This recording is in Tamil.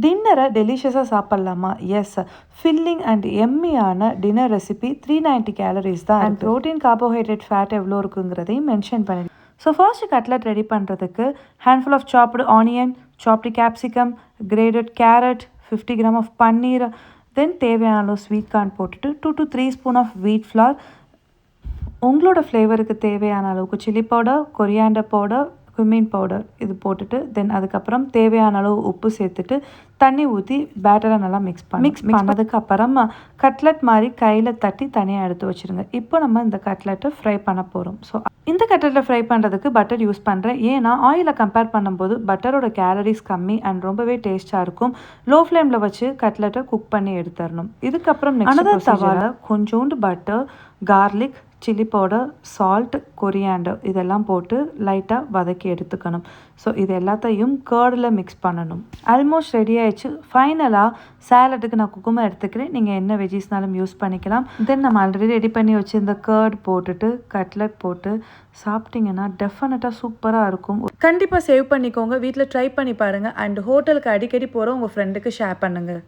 டின்னரை டெலிஷியஸாக சாப்பிட்லாமா? எஸ். ஃபில்லிங் அண்ட் எம்மியான டின்னர் ரெசிபி 390 கேலரிஸ் தான். அண்ட் ப்ரோட்டீன், கார்போஹைட்ரேட், ஃபேட் எவ்வளோ இருக்குங்கிறதையும் மென்ஷன் பண்ணி. ஸோ ஃபர்ஸ்ட் கட்லட் ரெடி பண்ணுறதுக்கு handful of chopped onion, chopped capsicum, grated carrot, 50 gram of paneer, then தேவையான அளவு ஸ்வீட் கார்ன் போட்டுட்டு 2 to 3 spoon of wheat flour, உங்களோட ஃப்ளேவருக்கு தேவையான அளவுக்கு chilli powder, coriander powder, cumin powder இது போட்டுட்டு தென் அதுக்கப்புறம் தேவையான அளவு உப்பு சேர்த்துட்டு தண்ணி ஊற்றி பேட்டரை நல்லா மிக்ஸ் பண்ணதுக்கு அப்புறமா கட்லட் மாதிரி கையில் தட்டி தனியாக எடுத்து வச்சுருங்க. இப்போ நம்ம இந்த கட்லெட்டை ஃப்ரை பண்ண போகிறோம். ஸோ இந்த கட்லெட்டை ஃப்ரை பண்ணுறதுக்கு பட்டர் யூஸ் பண்ணுறேன். ஏன்னா ஆயிலை கம்பேர் பண்ணும்போது பட்டரோட கேலரிஸ் கம்மி அண்ட் ரொம்பவே டேஸ்ட்டாக இருக்கும். லோ ஃப்ளேமில் வச்சு கட்லெட்டை குக் பண்ணி எடுத்துடணும். இதுக்கப்புறம் நெக்ஸ்ட் தவாவில் கொஞ்சோண்டு butter, garlic, chilli powder, salt, coriander இதெல்லாம் போட்டு லைட்டாக வதக்கி எடுத்துக்கணும். ஸோ இது எல்லாத்தையும் கர்டில் மிக்ஸ் பண்ணணும். ஆல்மோஸ்ட் ரெடி ஆயிடுச்சு. ஃபைனலாக சாலட்டுக்கு நான் குக்கும்பர் எடுத்துக்கிறேன். நீங்கள் என்ன வெஜிஸ்னாலும் யூஸ் பண்ணிக்கலாம். தென் நம்ம ஆல்ரெடி ரெடி பண்ணி வச்சு இந்த கர்ட் போட்டுட்டு கட்லட் போட்டு சாப்பிட்டிங்கன்னா டெஃபினட்டாக சூப்பராக இருக்கும். கண்டிப்பாக சேவ் பண்ணிக்கோங்க. வீட்டில் ட்ரை பண்ணி பாருங்கள். அண்ட் ஹோட்டலுக்கு அடிக்கடி போகிற உங்கள் ஃப்ரெண்டுக்கு ஷேர் பண்ணுங்கள்.